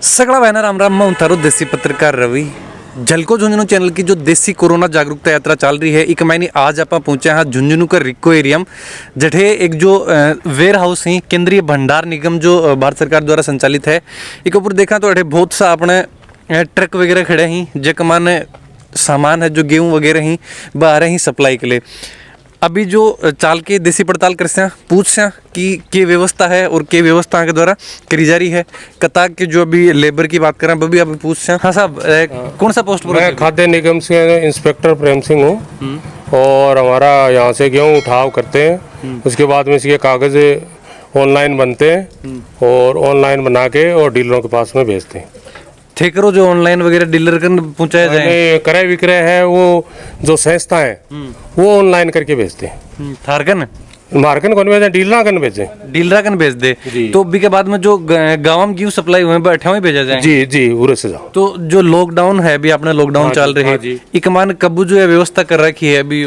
सगड़ा बहना राम राम। मैं उतारो देसी पत्रकार रवि। झलको झुंझुनू चैनल की जो देसी कोरोना जागरूकता यात्रा चल रही है, एक महीने आज आप पहुंचे हैं झुंझुनू का रिको एरियम जठे एक जो वेयर हाउस है केंद्रीय भंडार निगम जो भारत सरकार द्वारा संचालित है। एक ऊपर देखा तो अठे बहुत सा अपने ट्रक वगैरह खड़े हैं जक मान सामान है जो गेहूँ वगैरह ही बा रहे हैं सप्लाई के लिए। अभी जो चाल के देसी पड़ताल कर से पूछ से कि के व्यवस्था है और के व्यवस्था के द्वारा करी जा रही है। कता के जो अभी लेबर की बात करें वो भी अभी पूछ से। हाँ साहब, कौन सा पोस्ट पर? मैं खाद्य निगम से इंस्पेक्टर प्रेम सिंह हूँ और हमारा यहाँ से गेहूँ उठाव करते हैं। उसके बाद में इसके कागज ऑनलाइन बनते हैं और ऑनलाइन बना के और डीलरों के पास में भेजते हैं। ठेकरों जो ऑनलाइन वगैरह डीलर कर पहुंचाया जाए, क्रय विक्रय है वो जो संस्था है वो ऑनलाइन करके भेजते हैं। थारकन मार्कन कौन भेजे, डीलर कन भेजे, डीलर कन भेज दे तो अभी के बाद में जो गाँव में गेहूं सप्लाई हुए बैठे हुए भेजा जाए। जी जी उरे से जाओ। तो जो लॉकडाउन है अभी अपने लॉकडाउन चल रही है, एक मान कब जो है व्यवस्था कर रखी है अभी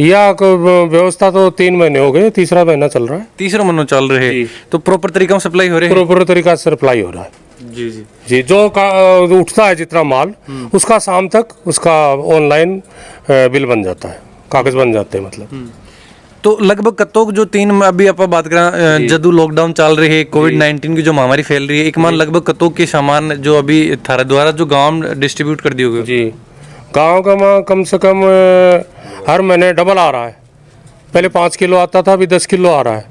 या व्यवस्था तो 3 महीने हो गए, तीसरा महीना चल रहा है। तीसरा महीना चल रहे हैं तो प्रॉपर तरीका से सप्लाई हो रही है। प्रॉपर तरीका से सप्लाई हो रहा है। जी जी जी जो उठता है जितना माल उसका शाम तक उसका ऑनलाइन बिल बन जाता है, कागज बन जाते हैं मतलब। तो लगभग कतोक जो 3 अभी आप बात करें जदू लॉकडाउन चल रही है, कोविड-19 की जो महामारी फैल रही है, एक मान लगभग कतोक के सामान जो अभी थारे द्वारा जो गांव में डिस्ट्रीब्यूट कर दिए गए। जी गांव का कम से कम हर महीने डबल आ रहा है। पहले 5 किलो आता था, अभी 10 किलो आ रहा है।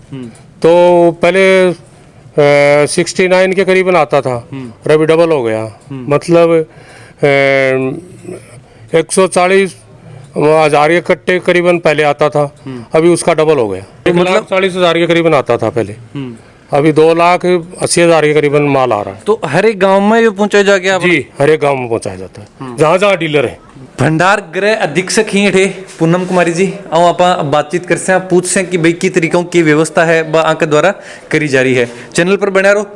तो पहले 69 के करीबन आता था और अभी डबल हो गया। मतलब 140 हजार के कट्टे करीबन पहले आता था, अभी उसका डबल हो गया। मतलब 40,000 के करीबन आता था पहले, अभी 2,80,000 के करीबन माल आ रहा है। तो हर एक गांव में ये पहुंचाया जाके? जी हर एक गांव में पहुंचाया जाता है जहाँ जहाँ डीलर है। भंडार गृह अधीक्षक ही थे पूनम कुमारी जी। आओ आप बातचीत कर से पूछ से कि भाई की तरीकों की व्यवस्था है आंक द्वारा करी जा रही है। चैनल पर बना रहो।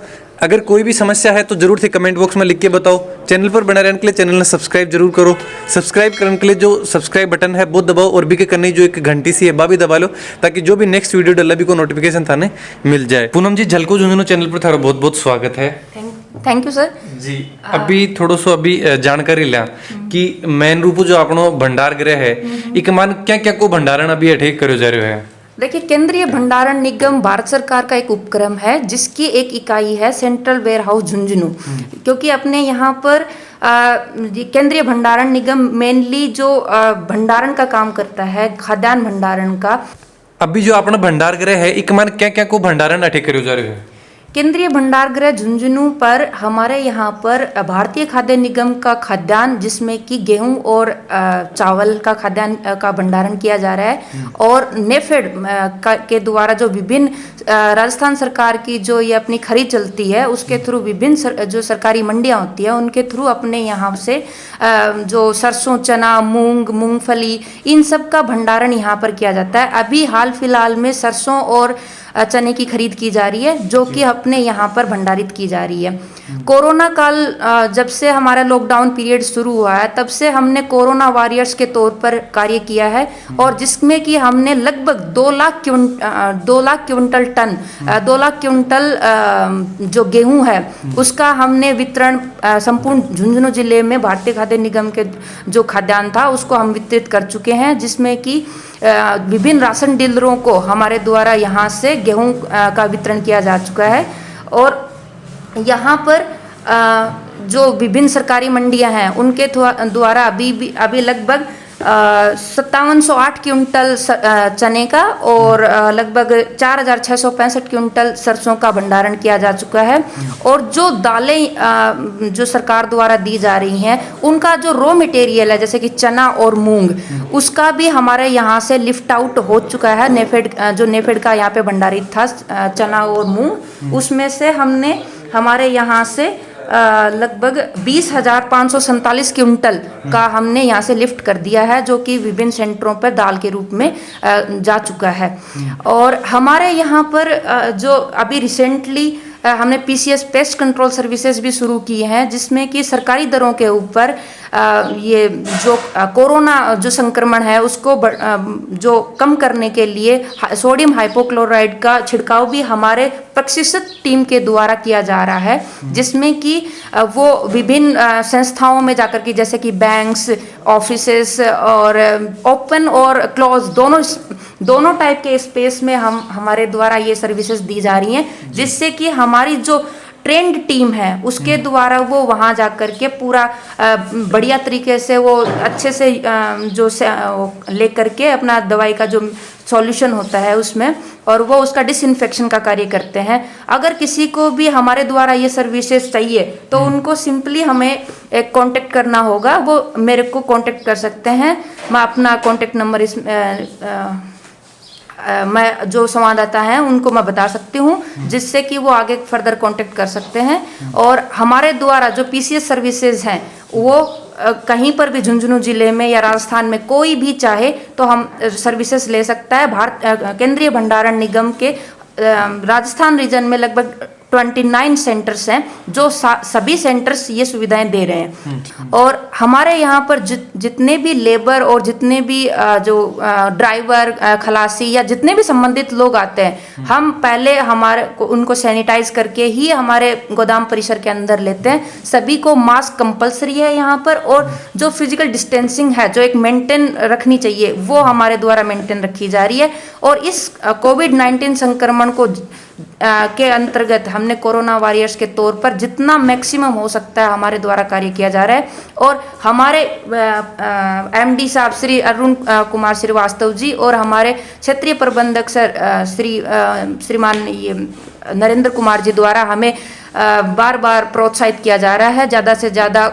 अगर कोई भी समस्या है तो जरूर से कमेंट बॉक्स में लिख के बताओ। चैनल पर बना रहने के लिए चैनल ने सब्सक्राइब जरूर करो। सब्सक्राइब करने के लिए जो सब्सक्राइब बटन है वो दबाओ और भी के करने जो एक घंटी सी है वह भी दबा लो ताकि जो भी नेक्स्ट वीडियो डला भी को नोटिफिकेशन थाने मिल जाए। पूनम जी, झलको झुंझुनू चैनल पर थारा बहुत बहुत स्वागत है। थैंक यू सर जी। अभी थोड़ा सो अभी जानकारी लिया कि मेन रूप जो अपनो भंडार गृह है एक मान क्या क्या को भंडारण अभी अठेक करो जा रहे है। देखिए, केंद्रीय भंडारण निगम भारत सरकार का एक उपक्रम है जिसकी एक इकाई है सेंट्रल वेयर हाउस झुंझुनू। क्योंकि अपने यहाँ पर केंद्रीय भंडारण निगम मेनली जो भंडारण का काम करता है, खाद्यान्न भंडारण का। अभी जो अपना भंडार गृह है एक मान क्या क्या को भंडारण अठेक करो जा रहे है। केंद्रीय भंडार गृह झुंझुनू पर हमारे यहाँ पर भारतीय खाद्य निगम का खाद्यान्न जिसमें कि गेहूं और चावल का खाद्यान्न का भंडारण किया जा रहा है और नेफेड के द्वारा जो विभिन्न राजस्थान सरकार की जो ये अपनी खरीद चलती है उसके थ्रू विभिन्न जो सरकारी मंडियाँ होती है उनके थ्रू अपने यहाँ से जो सरसों, चना, मूंग, मूंगफली इन सब का भंडारण यहाँ पर किया जाता है। अभी हाल फिलहाल में सरसों और चने की खरीद की जा रही है जो कि अपने यहाँ पर भंडारित की जा रही है। कोरोना काल जब से हमारा लॉकडाउन पीरियड शुरू हुआ है तब से हमने कोरोना वॉरियर्स के तौर पर कार्य किया है और जिसमें कि हमने लगभग 2 लाख क्विंटल जो गेहूं है उसका हमने वितरण संपूर्ण झुंझुनू जिले में भारतीय खाद्य निगम के जो खाद्यान्न था उसको हम वितरित कर चुके हैं, जिसमें कि विभिन्न राशन डीलरों को हमारे द्वारा यहाँ से गेहूं का वितरण किया जा चुका है। और यहाँ पर जो विभिन्न सरकारी मंडियाँ हैं उनके द्वारा अभी लगभग 5708 क्विंटल चने का और लगभग 4665 क्विंटल सरसों का भंडारण किया जा चुका है। और जो दालें जो सरकार द्वारा दी जा रही हैं उनका जो रॉ मटेरियल है जैसे कि चना और मूंग उसका भी हमारे यहाँ से लिफ्ट आउट हो चुका है। नेफेड का यहाँ पे भंडारित था चना और मूंग, उसमें से हमने हमारे यहाँ से लगभग 20,547 क्विंटल का हमने यहाँ से लिफ्ट कर दिया है जो कि विभिन्न सेंटरों पर दाल के रूप में जा चुका है। और हमारे यहाँ पर जो अभी रिसेंटली हमने पीसीएस पेस्ट कंट्रोल सर्विसेज भी शुरू की हैं, जिसमें कि सरकारी दरों के ऊपर ये जो कोरोना जो संक्रमण है उसको जो कम करने के लिए सोडियम हाइपोक्लोराइड का छिड़काव भी हमारे प्रशिक्षित टीम के द्वारा किया जा रहा है, जिसमें कि वो विभिन्न संस्थाओं में जाकर के, जैसे कि बैंक्स, ऑफिसेस और ओपन और क्लोज दोनों टाइप के स्पेस में हमारे द्वारा ये सर्विसेज दी जा रही हैं, जिससे कि हमारी जो ट्रेंड टीम है उसके द्वारा वो वहाँ जा कर के पूरा बढ़िया तरीके से वो अच्छे से जो ले करके अपना दवाई का जो सॉल्यूशन होता है उसमें, और वो उसका डिसइंफेक्शन का कार्य करते हैं। अगर किसी को भी हमारे द्वारा ये सर्विसेज चाहिए तो उनको सिंपली हमें एक कांटेक्ट करना होगा, वो मेरे को कांटेक्ट कर सकते हैं। मैं अपना कांटेक्ट नंबर मैं जो संवाददाता हैं उनको मैं बता सकती हूँ, जिससे कि वो आगे फर्दर कांटेक्ट कर सकते हैं। और हमारे द्वारा जो पीसीएस सर्विसेज हैं वो कहीं पर भी झुंझुनू जिले में या राजस्थान में कोई भी चाहे तो हम सर्विसेज ले सकता है। केंद्रीय भंडारण निगम के राजस्थान रीजन में लगभग 29 सेंटर्स हैं, जो सभी सेंटर्स ये सुविधाएं दे रहे हैं। और हमारे यहाँ पर जितने भी लेबर और जितने भी जो ड्राइवर, खलासी या जितने भी संबंधित लोग आते हैं, हम पहले उनको सैनिटाइज करके ही हमारे गोदाम परिसर के अंदर लेते हैं। सभी को मास्क कंपलसरी है यहाँ पर, और जो फिजिकल डिस्टेंसिंग है जो एक मेंटेन रखनी चाहिए वो हमारे द्वारा मेंटेन रखी जा रही है। और इस कोविड-19 संक्रमण को के अंतर्गत हमने कोरोना वॉरियर्स के तौर पर जितना मैक्सिमम हो सकता है हमारे द्वारा कार्य किया जा रहा है। और हमारे एमडी साहब श्री अरुण कुमार श्रीवास्तव जी और हमारे क्षेत्रीय प्रबंधक सर श्रीमान नरेंद्र कुमार जी द्वारा हमें बार बार प्रोत्साहित किया जा रहा है ज़्यादा से ज़्यादा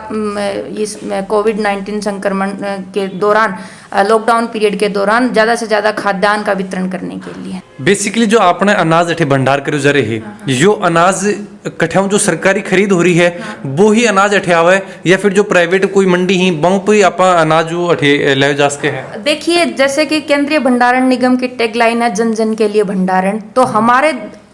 इस कोविड-19 संक्रमण के दौरान, लॉकडाउन पीरियड के दौरान ज़्यादा से ज़्यादा खाद्यान्न का वितरण करने के लिए। बेसिकली जो आपने अनाज अठे भंडार करो जा रहे है, यो अनाज कठियाओं जो सरकारी खरीद हो रही है वो ही अनाज अठे आवे, या फिर जो प्राइवेट कोई मंडी ही बहु पे आप अनाज वो अठे ले जा सके है? देखिए, जैसे कि केंद्रीय भंडारण निगम की टैगलाइन है जन जन के लिए भंडारण, तो हमारे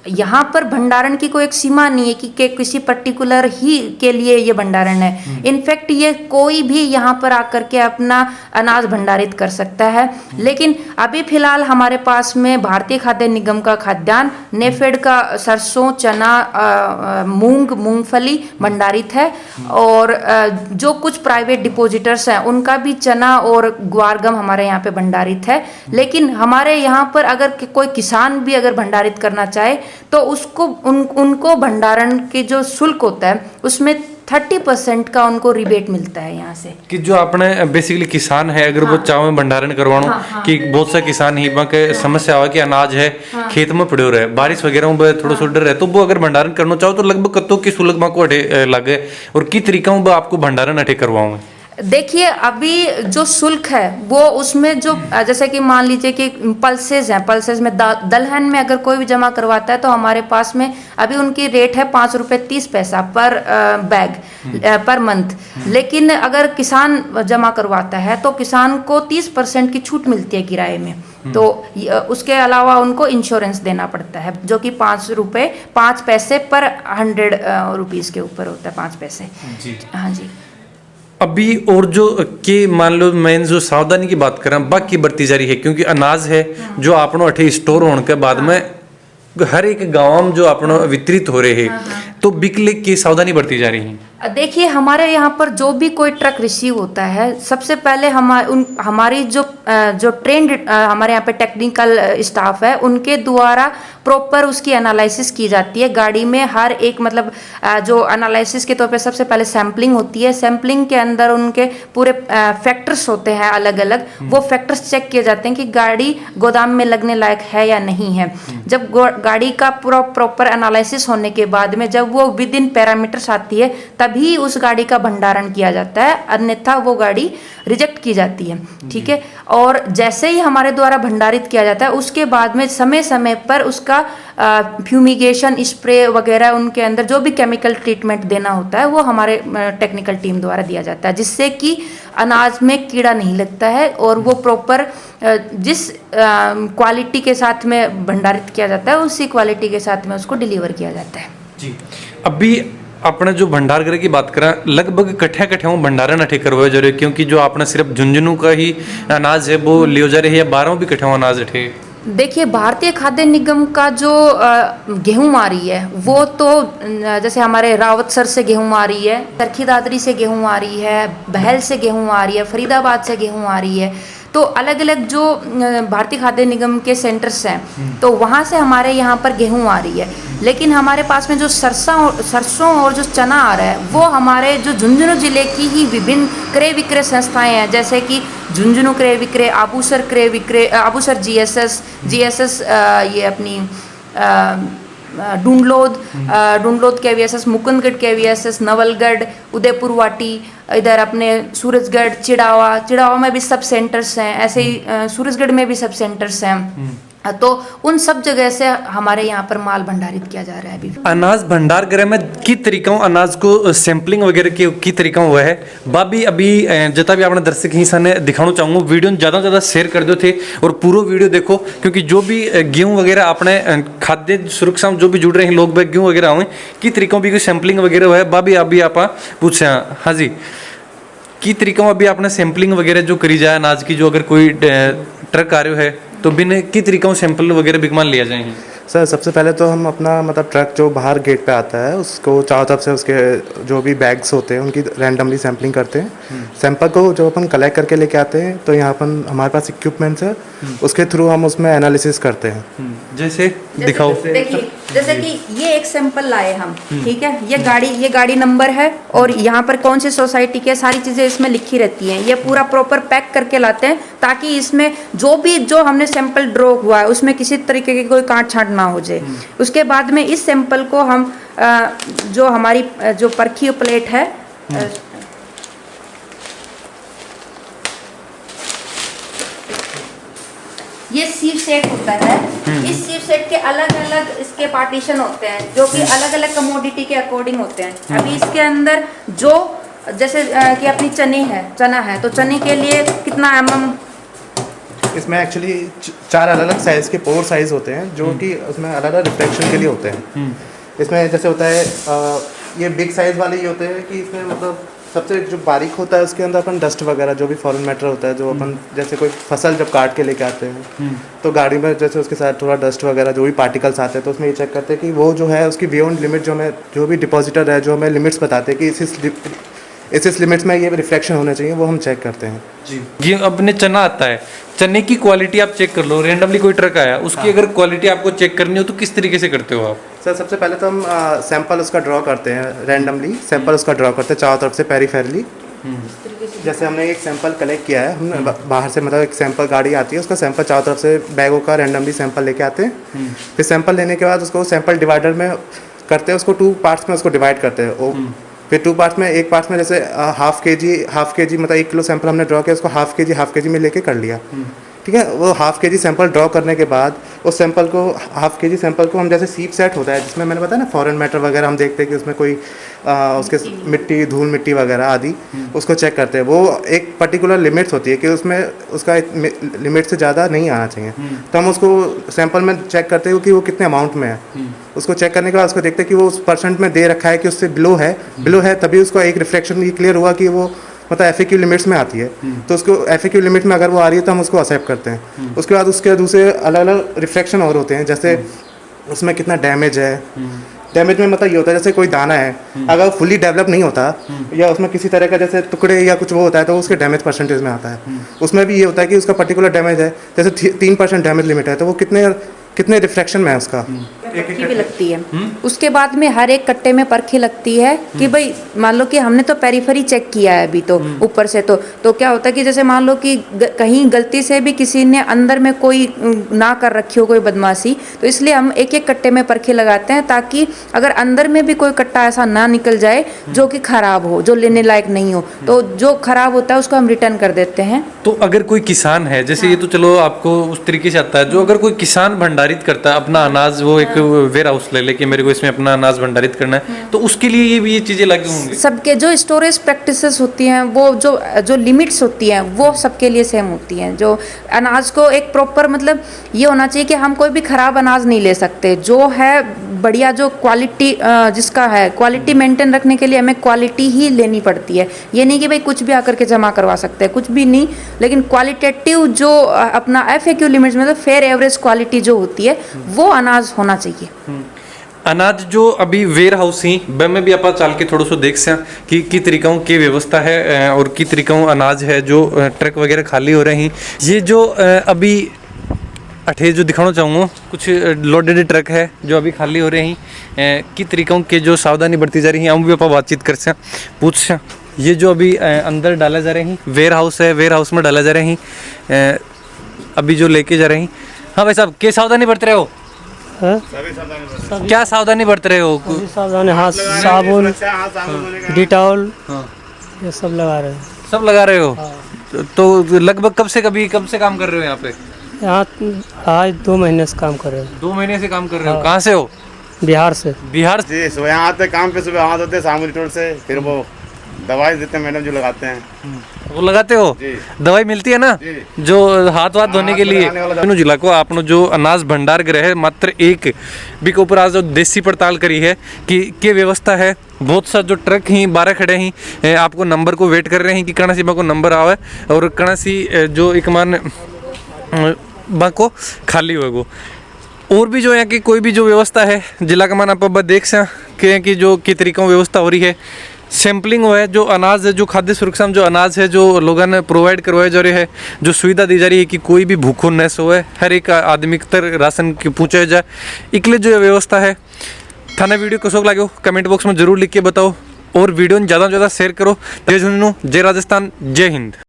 यहाँ पर भंडारण की कोई एक सीमा नहीं है कि किसी पर्टिकुलर ही के लिए ये भंडारण है। इनफैक्ट ये कोई भी यहाँ पर आकर के अपना अनाज भंडारित कर सकता है। लेकिन अभी फिलहाल हमारे पास में भारतीय खाद्य निगम का खाद्यान्न, नेफेड का सरसों, चना, मूंग, मूंगफली भंडारित है, और जो कुछ प्राइवेट डिपोजिटर्स हैं उनका भी चना और ग्वारगम हमारे यहाँ पे भंडारित है। लेकिन हमारे यहाँ पर अगर कोई किसान भी अगर भंडारित करना चाहे तो उसको उनको भंडारण के जो शुल्क होता है उसमें 30% का उनको रिबेट मिलता है यहाँ से। कि जो आपने बेसिकली किसान है अगर वो चाहे भंडारण करवानो, कि बहुत सा किसान ही के समस्या आवा कि अनाज है खेत में पड़ो रहे, बारिश वगैरह में थोड़ा सा डर रहे, तो वो अगर भंडारण करना चाहो तो लगभग कत्तो की शुल्क को अठे लगे, और की तरीका में आपको भंडारण अठे करवाऊंगे? देखिए, अभी जो शुल्क है वो उसमें जो जैसे कि मान लीजिए कि पल्सेज हैं, पल्सेज में दलहन में अगर कोई भी जमा करवाता है तो हमारे पास में अभी उनकी रेट है 5 रुपये 30 पैसा पर बैग पर मंथ। लेकिन अगर किसान जमा करवाता है तो किसान को 30% की छूट मिलती है किराए में, तो उसके अलावा उनको इंश्योरेंस देना पड़ता है जो कि 5 पैसे पर 100 रुपीज़ के ऊपर होता है, 5 पैसे। हाँ जी। अभी और जो कि मान लो मैं जो सावधानी की बात कर रहा हूँ बाकी बढ़ती जा रही है, क्योंकि अनाज है जो आपनो अठे स्टोर होने के बाद में हर एक गांव में जो अपना वितरित हो रहे हैं, तो बिकले की सावधानी बढ़ती जा रही है। देखिए, हमारे यहाँ पर जो भी कोई ट्रक रिसीव होता है, सबसे पहले हमारी जो ट्रेंड हमारे यहाँ पे टेक्निकल स्टाफ है उनके द्वारा प्रॉपर उसकी एनालिसिस की जाती है। गाड़ी में हर एक मतलब जो एनालिसिस के तौर पे सबसे पहले सैम्पलिंग होती है। सैम्पलिंग के अंदर उनके पूरे फैक्टर्स होते हैं अलग अलग, वो फैक्टर्स चेक किए जाते हैं कि गाड़ी गोदाम में लगने लायक है या नहीं है। जब गाड़ी का पूरा प्रॉपर एनालिसिस होने के बाद में जब वो विद इन पैरामीटर्स आती है तभी उस गाड़ी का भंडारण किया जाता है, अन्यथा वो गाड़ी रिजेक्ट की जाती है। ठीक है, और जैसे ही हमारे द्वारा भंडारित किया जाता है उसके बाद में समय समय पर उसका फ्यूमिगेशन, स्प्रे वगैरह उनके अंदर जो भी केमिकल ट्रीटमेंट देना होता है वो हमारे टेक्निकल टीम द्वारा दिया जाता है, जिससे कि अनाज में कीड़ा नहीं लगता है और वो प्रॉपर जिस क्वालिटी के साथ में भंडारित किया जाता है उसी क्वालिटी के साथ में उसको डिलीवर किया जाता है। जी अभी आपने जो भंडार गृह की बात करा लगभग कट्ठे कट्ठे भंडारण अठे करवाए जा रहे हो क्योंकि जो आपने सिर्फ झुंझुनू का ही अनाज है वो लियो जा रहे हैं या 12 भी कट्ठे अनाज अठे। देखिए भारतीय खाद्य निगम का जो गेहूं आ रही है वो तो जैसे हमारे रावतसर से गेहूं आ रही है, तरखी दादरी से गेहूं आ रही है, बहल से गेहूं आ रही है, फरीदाबाद से गेहूं आ रही है। तो अलग अलग जो भारतीय खाद्य निगम के सेंटर्स हैं तो वहाँ से हमारे यहाँ पर गेहूं आ रही है। लेकिन हमारे पास में जो सरसों और जो चना आ रहा है वो हमारे जो झुंझुनू जिले की ही विभिन्न क्रय विक्रय संस्थाएं हैं, जैसे कि झुंझुनू क्रय विक्रय, आबूसर क्रय विक्रय, आबूसर जीएसएस ये अपनी डूंडलोद केवीएसएस, मुकुंदगढ़ केवीएसएस, नवलगढ़, उदयपुर वाटी, इधर अपने सूरजगढ़, चिड़ावा में भी सब सेंटर्स हैं, ऐसे ही सूरजगढ़ में भी सब सेंटर्स हैं। तो उन सब जगह से हमारे यहाँ पर माल भंडारित किया जा रहा है। अभी अनाज भंडार गृह में की तरीका अनाज को सैंपलिंग वगैरह की तरीका हुआ है बाबी अभी जितना भी आपने दर्शक ही ने दिखाना चाहूँगा वीडियो ज़्यादा से ज़्यादा शेयर कर दो थे और पूरा वीडियो देखो क्योंकि जो भी गेहूँ वगैरह अपने खाद्य सुरक्षा में जो भी जुड़ रहे हैं लोग गेहूँ वगैरह हुए की तरीकों भी सैंपलिंग वगैरह हुआ है बाबी अभी आप पूछे। हाँ जी की तरीका अभी आपने सैंपलिंग वगैरह जो करी जाए अनाज की जो अगर कोई ट्रक आ रहा है तो बिन की तरीकों सैंपल वगैरह बिकमान लिया जाएंगे। सर सबसे पहले तो हम अपना मतलब ट्रक जो बाहर गेट पे आता है उसको चारों तरफ से उसके जो भी बैग्स होते हैं उनकी रैंडमली सैम्पलिंग करते हैं। सैंपल को जब अपन कलेक्ट करके लेके आते हैं तो यहाँ अपन हमारे पास इक्विपमेंट्स है उसके थ्रू हम उसमें एनालिसिस करते हैं। जैसे दिखाओ देखिए जैसे कि ये एक सैंपल लाए हम, ठीक है, ये गाड़ी नंबर है और यहाँ पर कौन सी सोसाइटी के सारी चीज़ें इसमें लिखी रहती हैं। ये पूरा प्रॉपर पैक करके लाते हैं ताकि इसमें जो हमने सैंपल ड्रॉ हुआ है उसमें किसी तरीके की कोई काट छांट ना हो जाए। उसके बाद में इस सैंपल को हम जो हमारी जो परखी प्लेट है ये सीव सेट होता है। इस सीव सेट के अलग अलग इसके पार्टीशन होते हैं जो कि अलग अलग कमोडिटी के अकॉर्डिंग होते हैं। अभी इसके अंदर जो जैसे कि अपनी चना है तो चने के लिए कितना इसमें एक्चुअली 4 अलग अलग साइज़ के पोर साइज़ होते हैं जो कि उसमें अलग अलग रिफ्लेक्शन के लिए होते हैं। इसमें जैसे होता है ये बिग साइज़ वाले ये होते हैं कि इसमें मतलब सबसे जो बारीक होता है उसके अंदर अपन डस्ट वगैरह जो भी फॉरेन मैटर होता है जो अपन जैसे कोई फसल जब काट के लेके आते हैं तो गाड़ी में जैसे उसके साथ थोड़ा डस्ट वगैरह जो भी पार्टिकल्स आते हैं तो उसमें ये चेक करते हैं कि वो जो है उसकी बियॉन्ड लिमिट जो भी डिपॉजिटर है जो हमें लिमिट्स बताते हैं कि इस लिमिट्स में ये रिफ्लेक्शन होने चाहिए वो हम चेक करते हैं। जी ये अपने चना आता है, चने की क्वालिटी आप चेक कर लो, रेंडमली कोई ट्रक आया उसकी अगर क्वालिटी आपको चेक करनी हो तो किस तरीके से करते हो आप? सर सबसे पहले तो हम सैंपल उसका ड्रॉ करते हैं, रैंडमली सैंपल उसका ड्रॉ करते हैं चारों तरफ से पेरीफेरली। जैसे हमने एक सैंपल कलेक्ट किया है, हमने बाहर से मतलब एक सैंपल गाड़ी आती है उसका सैंपल चारों तरफ से बैगों का रैंडमली सैंपल लेके आते हैं। फिर सैंपल लेने के बाद उसको सैंपल डिवाइडर में करते हैं, उसको 2 पार्ट्स में उसको डिवाइड करते हैं। फिर 2 पार्ट्स में एक पार्ट में जैसे हाफ के जी मतलब 1 किलो सैंपल हमने ड्रॉ किया उसको हाफ के जी में लेके कर लिया। ठीक है, वो हाफ के जी सैंपल ड्रॉ करने के बाद उस सैंपल को हाफ के जी सैंपल को हम जैसे सीप सेट होता है जिसमें मैंने बताया ना फॉरेन मैटर वगैरह हम देखते हैं कि उसमें कोई उसके मिट्टी धूल मिट्टी वगैरह आदि उसको चेक करते हैं। वो एक पर्टिकुलर लिमिट्स होती है कि उसमें उसका लिमिट से ज़्यादा नहीं आना चाहिए। तो हम उसको सैंपल में चेक करते हैं कि वो कितने अमाउंट में है। उसको चेक करने के बाद उसको देखते हैं कि वो उस परसेंट में दे रखा है कि उससे बिलो है तभी उसको एक रिफ्लेक्शन ये क्लियर हुआ कि वो मतलब FAQ लिमिट्स में आती है। तो उसको FAQ लिमिट में अगर वो आ रही है तो हम उसको एक्सेप्ट करते हैं। उसके बाद उसके दूसरे अलग अलग रिफ्लेक्शन और होते हैं जैसे उसमें कितना डैमेज है। डैमेज में मतलब ये होता है जैसे कोई दाना है अगर फुली डेवलप नहीं होता या उसमें किसी तरह का जैसे टुकड़े या कुछ वो होता है तो उसके डैमेज परसेंटेज में आता है। उसमें भी ये होता है कि उसका पर्टिकुलर डैमेज है जैसे 3% डैमेज लिमिट है तो वो कितने रिफ्लेक्शन में है उसका परखी भी लगती है। उसके बाद में हर एक कट्टे में परखी लगती है कि भाई मान लो कि हमने तो पेरीफेरी चेक किया है अभी तो ऊपर से तो क्या होता है कि जैसे मान लो कि कहीं गलती से भी किसी ने अंदर में कोई ना कर रखी हो कोई बदमाशी तो इसलिए हम एक एक कट्टे में परखी लगाते हैं ताकि अगर अंदर में भी कोई कट्टा ऐसा ना निकल जाए जो कि खराब हो, जो लेने लायक नहीं हो, तो जो खराब होता है उसको हम रिटर्न कर देते हैं। तो अगर कोई किसान है जैसे ये तो चलो आपको उस तरीके से आता है, जो अगर कोई किसान भंडारित करता है अपना अनाज वो एक वेयर हाउस ले ले कि मेरे को इसमें अपना अनाज भंडारित करना है, तो उसके लिए ये चीज़ें लागू होंगी। सबके जो स्टोरेज प्रैक्टिसेस होती हैं वो जो लिमिट्स होती हैं वो सबके लिए सेम होती हैं। जो अनाज को एक प्रॉपर मतलब ये होना चाहिए कि हम कोई भी ख़राब अनाज नहीं ले सकते, जो है बढ़िया जो क्वालिटी जिसका है क्वालिटी मेंटेन रखने के लिए हमें क्वालिटी ही लेनी पड़ती है। ये नहीं कि भाई कुछ भी आकर के जमा करवा सकते हैं, कुछ भी नहीं, लेकिन क्वालिटेटिव जो अपना FAQ लिमिट्स मतलब फेयर एवरेज क्वालिटी जो होती है वो अनाज होना चाहिए। अनाज जो अभी वेयर हाउस ही वे में भी आप चाल के थोड़ा सो देख सा कि तरीकों की व्यवस्था है और की तरीकों अनाज है जो ट्रक वगैरह खाली हो रहे हैं। ये जो अभी अठे जो दिखाना चाहूँगा कुछ लोडेड ट्रक है जो अभी खाली हो रहे हैं, की तरीकों के जो सावधानी बरती जा रही है हम भी आप बातचीत कर सा पूछ सा। ये जो अभी अंदर डाला जा रहे हैं वेयर हाउस है, वेयर हाउस में डाला जा रहे हैं अभी जो लेके जा रहे हैं। हाँ भाई साहब, क्या सावधानी बरत रहे हो? क्या सावधानी बरत रहे हो? सावधानी, हाथ साबुन, डिटॉल ये सब लगा रहे हैं। सब लगा रहे हो? तो लगभग कब से काम कर रहे हो यहाँ पे? यहाँ आज 2 महीने से काम कर रहे हैं। 2 महीने से काम कर रहे हो। कहाँ से हो? बिहार से। बिहार से? जी, सुबह यहाँ आते काम पे, सुबह हाथ होते सामूहिक स्टोर से, फिर वो दवाई देते हैं मैडम जो लगाते हैं। वो लगाते हो? दवाई मिलती है ना जो हाथ धोने के लिए? तीनों जिला को आपने जो अनाज भंडार गृह मात्र एक भी के ऊपर आज जो देसी पड़ताल करी है कि क्या व्यवस्था है। बहुत सा जो ट्रक ही 12 खड़े हैं, आपको नंबर को वेट कर रहे हैं कि कणा सी को नंबर आवे और कणा सी जो एक मान को खाली होगो। और भी जो यहाँ की कोई भी जो व्यवस्था है जिला का मान आप देख सा कि जो की तरीकों व्यवस्था हो रही है। सैम्पलिंग है जो अनाज है, जो खाद्य सुरक्षा में जो अनाज है जो लोगों ने प्रोवाइड करवाया जा रहा है, जो सुविधा दी जा रही है कि कोई भी भूखो न सोए, हर एक आदमी तक राशन पहुँचाया जाए। इकले जो व्यवस्था है थाना वीडियो कसो लागो कमेंट बॉक्स में जरूर लिख के बताओ और वीडियो ज़्यादा से ज़्यादा शेयर करो। जय झुंझुनू, जय राजस्थान, जय हिंद।